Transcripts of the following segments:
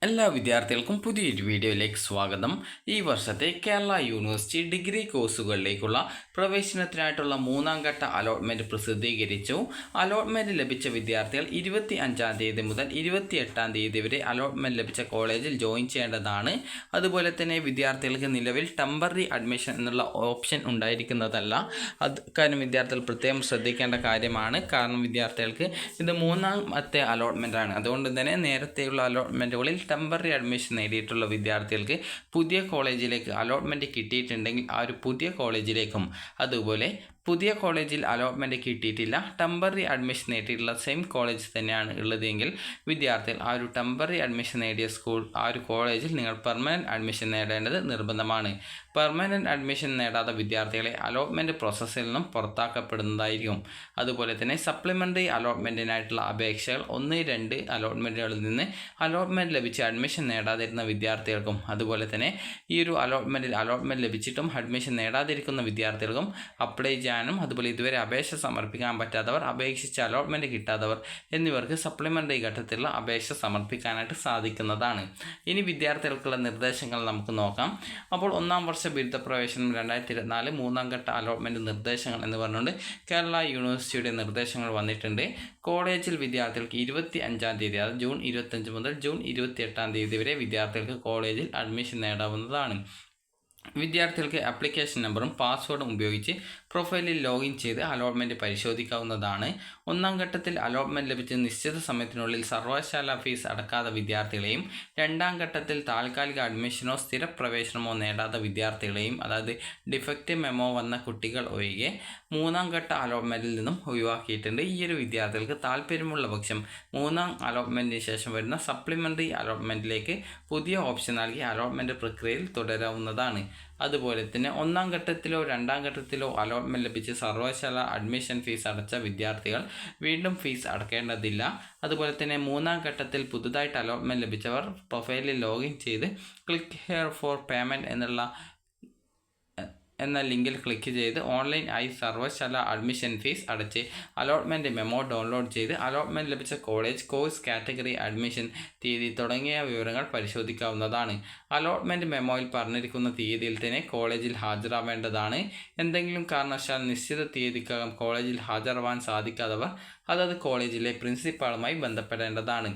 എല്ലാ വിദ്യാർത്ഥികൾക്കും പുതിയൊരു വീഡിയോയിലേക്ക് സ്വാഗതം. ഈ വർഷത്തെ കേരള യൂണിവേഴ്സിറ്റി ഡിഗ്രി കോഴ്സുകളിലേക്കുള്ള പ്രവേശനത്തിനായിട്ടുള്ള മൂന്നാം ഘട്ട അലോട്ട്മെൻറ്റ് പ്രസിദ്ധീകരിച്ചു. അലോട്ട്മെൻറ്റ് ലഭിച്ച വിദ്യാർത്ഥികൾ 25-ാം തീയതി മുതൽ 28-ാം തീയതി വരെ അലോട്ട്മെൻറ്റ് ലഭിച്ച കോളേജിൽ ജോയിൻ ചെയ്യേണ്ടതാണ്. അതുപോലെ തന്നെ വിദ്യാർത്ഥികൾക്ക് നിലവിൽ ടെമ്പററി അഡ്മിഷൻ എന്നുള്ള ഓപ്ഷൻ ഉണ്ടായിരിക്കുന്നതല്ല. കാരണം വിദ്യാർത്ഥികൾ പ്രത്യേകം ശ്രദ്ധിക്കേണ്ട കാര്യമാണ്. കാരണം വിദ്യാർത്ഥികൾക്ക് ഇത് മൂന്നാമത്തെ അലോട്ട്മെൻറ്റാണ്. അതുകൊണ്ട് തന്നെ നേരത്തെയുള്ള അലോട്ട്മെൻറ്റുകളിൽ ടെമ്പററി അഡ്മിഷൻ നേടിയിട്ടുള്ള വിദ്യാർത്ഥികൾക്ക് പുതിയ കോളേജിലേക്ക് അലോട്ട്മെൻറ്റ് കിട്ടിയിട്ടുണ്ടെങ്കിൽ ആ ഒരു പുതിയ കോളേജിലേക്കും, അതുപോലെ പുതിയ കോളേജിൽ അലോട്ട്മെൻറ്റ് കിട്ടിയിട്ടില്ല, ടെമ്പററി അഡ്മിഷൻ നേടിയിട്ടുള്ള സെയിം കോളേജ് തന്നെയാണ് ഉള്ളതെങ്കിൽ വിദ്യാർത്ഥികൾ ആ ഒരു ടെമ്പററി അഡ്മിഷൻ നേടിയ ആ ഒരു കോളേജിൽ നിങ്ങൾ പെർമനൻറ്റ് അഡ്മിഷൻ നേടേണ്ടത് നിർബന്ധമാണ്. പെർമനൻറ്റ് അഡ്മിഷൻ നേടാത്ത വിദ്യാർത്ഥികളെ അലോട്ട്മെൻറ്റ് പ്രോസസ്സിൽ നിന്നും പുറത്താക്കപ്പെടുന്നതായിരിക്കും. അതുപോലെ തന്നെ സപ്ലിമെൻ്ററി അലോട്ട്മെൻറ്റിനായിട്ടുള്ള അപേക്ഷകൾ 1-2 അലോട്ട്മെൻറ്റുകളിൽ നിന്ന് അലോട്ട്മെൻറ്റ് ലഭിച്ച് അഡ്മിഷൻ നേടാതിരുന്ന വിദ്യാർത്ഥികൾക്കും, അതുപോലെ തന്നെ ഈ ഒരു അലോട്ട്മെൻറ്റ് ലഭിച്ചിട്ടും അഡ്മിഷൻ നേടാതിരിക്കുന്ന വിദ്യാർത്ഥികൾക്കും അപ്ലൈ ചെയ്യാനും, അതുപോലെ ഇതുവരെ അപേക്ഷ സമർപ്പിക്കാൻ പറ്റാത്തവർ, അപേക്ഷിച്ച് അലോട്ട്മെൻറ്റ് കിട്ടാത്തവർ എന്നിവർക്ക് സപ്ലിമെൻ്ററി ഘട്ടത്തിലുള്ള അപേക്ഷ സമർപ്പിക്കാനായിട്ട് സാധിക്കുന്നതാണ്. ഇനി വിദ്യാർത്ഥികൾക്കുള്ള നിർദ്ദേശങ്ങൾ നമുക്ക് നോക്കാം. അപ്പോൾ ഒന്നാം വർഷ ബിരുദ പ്രവേശനം 2024 മൂന്നാം ഘട്ട അലോട്ട്മെൻറ്റ് നിർദ്ദേശങ്ങൾ എന്ന് പറഞ്ഞുകൊണ്ട് കേരള യൂണിവേഴ്സിറ്റിയുടെ നിർദ്ദേശങ്ങൾ വന്നിട്ടുണ്ട്. കോളേജിൽ വിദ്യാർത്ഥികൾക്ക് 25-ാം തീയതി, അതായത് ജൂൺ 25 മുതൽ ജൂൺ 28-ാം തീയതി വരെ വിദ്യാർത്ഥികൾക്ക് കോളേജിൽ അഡ്മിഷൻ നേടാവുന്നതാണ്. വിദ്യാർത്ഥികൾക്ക് ആപ്ലിക്കേഷൻ നമ്പറും പാസ്വേഡും ഉപയോഗിച്ച് പ്രൊഫൈലിൽ ലോഗിൻ ചെയ്ത് അലോട്ട്മെൻറ്റ് പരിശോധിക്കാവുന്നതാണ്. ഒന്നാം ഘട്ടത്തിൽ അലോട്ട്മെൻറ്റ് ലഭിച്ച നിശ്ചിത സമയത്തിനുള്ളിൽ സർവകലാശാല ഫീസ് അടക്കാത്ത വിദ്യാർത്ഥികളെയും, രണ്ടാം ഘട്ടത്തിൽ താൽക്കാലിക അഡ്മിഷനോ സ്ഥിരപ്രവേശനമോ നേടാത്ത വിദ്യാർത്ഥികളെയും, അതായത് ഡിഫക്റ്റ് മെമ്മോ വന്ന കുട്ടികൾ ഒഴികെ മൂന്നാം ഘട്ട അലോട്ട്മെൻറ്റിൽ നിന്നും ഒഴിവാക്കിയിട്ടുണ്ട്. ഈ ഒരു വിദ്യാർത്ഥികൾക്ക് താല്പര്യമുള്ള പക്ഷം മൂന്നാം അലോട്ട്മെൻറ്റിന് ശേഷം വരുന്ന സപ്ലിമെൻ്ററി അലോട്ട്മെൻറ്റിലേക്ക് പുതിയ ഓപ്ഷൻ നൽകി അലോട്ട്മെൻറ്റ് പ്രക്രിയയിൽ തുടരാവുന്നതാണ്. അതുപോലെ തന്നെ ഒന്നാം ഘട്ടത്തിലോ രണ്ടാം ഘട്ടത്തിലോ അലോട്ട്മെൻറ്റ് ലഭിച്ച് സർവകലാശാല അഡ്മിഷൻ ഫീസ് അടച്ച വിദ്യാർത്ഥികൾ വീണ്ടും ഫീസ് അടക്കേണ്ടതില്ല. അതുപോലെ തന്നെ മൂന്നാം ഘട്ടത്തിൽ പുതുതായിട്ട് അലോട്ട്മെൻറ്റ് ലഭിച്ചവർ പ്രൊഫൈലിൽ ലോഗിൻ ചെയ്ത് ക്ലിക്ക് ഹിയർ ഫോർ പേയ്മെൻറ്റ് എന്ന ലിങ്കിൽ ക്ലിക്ക് ചെയ്ത് ഓൺലൈൻ ആയി സർവകലാശാല അഡ്മിഷൻ ഫീസ് അടച്ച് അലോട്ട്മെൻറ്റ് മെമ്മോ ഡൗൺലോഡ് ചെയ്ത് അലോട്ട്മെൻറ്റ് ലഭിച്ച കോളേജ്, കോഴ്സ്, കാറ്റഗറി, അഡ്മിഷൻ തീയതി തുടങ്ങിയ വിവരങ്ങൾ പരിശോധിക്കാവുന്നതാണ്. അലോട്ട്മെൻറ്റ് മെമ്മോയിൽ പറഞ്ഞിരിക്കുന്ന തീയതിയിൽ തന്നെ കോളേജിൽ ഹാജരാവേണ്ടതാണ്. എന്തെങ്കിലും കാരണവശാൽ നിശ്ചിത തീയതിക്കകം കോളേജിൽ ഹാജരാവാൻ സാധിക്കാത്തവർ അതത് കോളേജിലെ പ്രിൻസിപ്പാളുമായി ബന്ധപ്പെടേണ്ടതാണ്.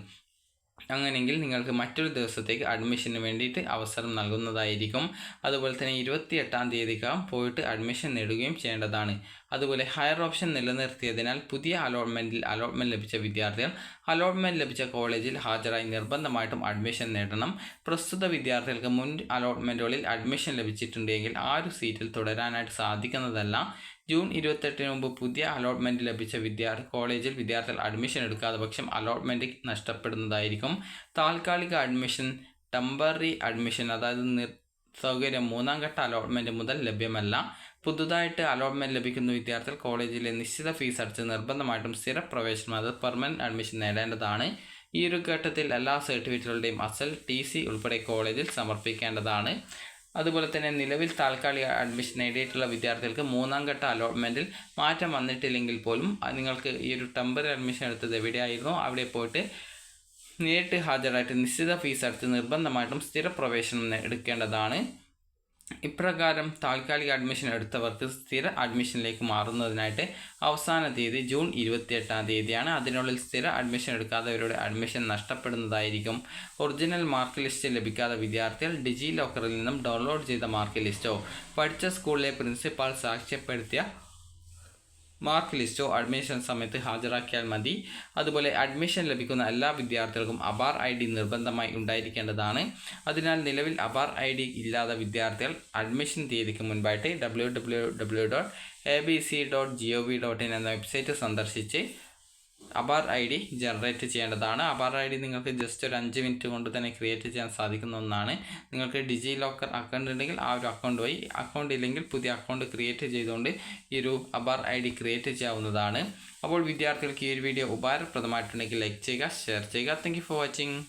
അങ്ങനെയെങ്കിൽ നിങ്ങൾക്ക് മറ്റൊരു ദിവസത്തേക്ക് അഡ്മിഷന് വേണ്ടിയിട്ട് അവസരം നൽകുന്നതായിരിക്കും. അതുപോലെ തന്നെ 28-ാം തീയതിക്കകം പോയിട്ട് അഡ്മിഷൻ നേടുകയും ചെയ്യേണ്ടതാണ്. അതുപോലെ ഹയർ ഓപ്ഷൻ നിലനിർത്തിയതിനാൽ പുതിയ അലോട്ട്മെൻറ്റ് ലഭിച്ച വിദ്യാർത്ഥികൾ അലോട്ട്മെൻറ്റ് ലഭിച്ച കോളേജിൽ ഹാജരായി നിർബന്ധമായിട്ടും അഡ്മിഷൻ നേടണം. പ്രസ്തുത വിദ്യാർത്ഥികൾക്ക് മുൻ അലോട്ട്മെൻറ്റുകളിൽ അഡ്മിഷൻ ലഭിച്ചിട്ടുണ്ടെങ്കിൽ ആ ഒരു സീറ്റിൽ തുടരാനായിട്ട് സാധിക്കുന്നതല്ല. ജൂൺ 28-ന് മുമ്പ് പുതിയ അലോട്ട്മെൻറ്റ് ലഭിച്ച കോളേജിൽ വിദ്യാർത്ഥികൾ അഡ്മിഷൻ എടുക്കാത്ത പക്ഷം അലോട്ട്മെൻറ്റ് നഷ്ടപ്പെടുന്നതായിരിക്കും. താൽക്കാലിക അഡ്മിഷൻ, ടെമ്പററി അഡ്മിഷൻ, അതായത് സൗകര്യം മൂന്നാം ഘട്ട അലോട്ട്മെൻറ്റ് മുതൽ ലഭ്യമല്ല. പുതുതായിട്ട് അലോട്ട്മെൻറ്റ് ലഭിക്കുന്ന വിദ്യാർത്ഥികൾ കോളേജിലെ നിശ്ചിത ഫീസ് അടച്ച് നിർബന്ധമായിട്ടും സ്ഥിരപ്രവേശനം, അതായത് പെർമനൻറ്റ് അഡ്മിഷൻ നേടേണ്ടതാണ്. ഈ ഒരു ഘട്ടത്തിൽ എല്ലാ സർട്ടിഫിക്കറ്റുകളുടെയും അസൽ, TC ഉൾപ്പെടെ കോളേജിൽ സമർപ്പിക്കേണ്ടതാണ്. അതുപോലെ തന്നെ നിലവിൽ താൽക്കാലിക അഡ്മിഷൻ നേടിയിട്ടുള്ള വിദ്യാർത്ഥികൾക്ക് മൂന്നാം ഘട്ട അലോട്ട്മെൻറ്റിൽ മാറ്റം വന്നിട്ടില്ലെങ്കിൽ പോലും നിങ്ങൾക്ക് ഈ ഒരു ടെമ്പററി അഡ്മിഷൻ എടുത്തത് എവിടെയായിരുന്നോ അവിടെ പോയിട്ട് നേരിട്ട് ഹാജരായിട്ട് നിശ്ചിത ഫീസ് അടച്ച് നിർബന്ധമായിട്ടും സ്ഥിരപ്രവേശനം എടുക്കേണ്ടതാണ്. ഇപ്രകാരം താൽക്കാലിക അഡ്മിഷൻ എടുത്തവർക്ക് സ്ഥിര അഡ്മിഷനിലേക്ക് മാറുന്നതിനായിട്ട് അവസാന തീയതി ജൂൺ 28-ാം തീയതിയാണ്. അതിനുള്ളിൽ സ്ഥിര അഡ്മിഷൻ എടുക്കാത്തവരുടെ അഡ്മിഷൻ നഷ്ടപ്പെടുന്നതായിരിക്കും. ഒറിജിനൽ മാർക്ക് ലിസ്റ്റ് ലഭിക്കാത്ത വിദ്യാർത്ഥികൾ ഡിജി ലോക്കറിൽ നിന്നും ഡൗൺലോഡ് ചെയ്ത മാർക്ക് ലിസ്റ്റോ പഠിച്ച സ്കൂളിലെ പ്രിൻസിപ്പാൾ സാക്ഷ്യപ്പെടുത്തിയ മാർക്ക് ലിസ്റ്റോ അഡ്മിഷൻ സമയത്ത് ഹാജരാക്കിയാൽ മതി. അതുപോലെ അഡ്മിഷൻ ലഭിക്കുന്ന എല്ലാ വിദ്യാർത്ഥികൾക്കും അബാർ ID നിർബന്ധമായി ഉണ്ടായിരിക്കേണ്ടതാണ്. അതിനാൽ നിലവിൽ അബാർ ID ഇല്ലാത്ത വിദ്യാർത്ഥികൾ അഡ്മിഷൻ തീയതിക്ക് മുൻപായിട്ട് www.abc.gov.in എന്ന വെബ്സൈറ്റ് സന്ദർശിച്ച് അബാർ ID ജനറേറ്റ് ചെയ്യേണ്ടതാണ്. അബാർ ID നിങ്ങൾക്ക് ജസ്റ്റ് ഒരു 5 മിനിറ്റ് കൊണ്ട് തന്നെ ക്രിയേറ്റ് ചെയ്യാൻ സാധിക്കുന്ന ഒന്നാണ്. നിങ്ങൾക്ക് ഡിജി ലോക്കർ അക്കൗണ്ട് ഉണ്ടെങ്കിൽ ആ ഒരു അക്കൗണ്ട് വഴി, അക്കൗണ്ട് ഇല്ലെങ്കിൽ പുതിയ അക്കൗണ്ട് ക്രിയേറ്റ് ചെയ്തുകൊണ്ട് ഈ ഒരു അബാർ ID ക്രിയേറ്റ് ചെയ്യാവുന്നതാണ്. അപ്പോൾ വിദ്യാർത്ഥികൾക്ക് ഈ ഒരു വീഡിയോ ഉപകാരപ്രദമായിട്ടുണ്ടെങ്കിൽ ലൈക്ക് ചെയ്യുക, ഷെയർ ചെയ്യുക. Thank you for watching.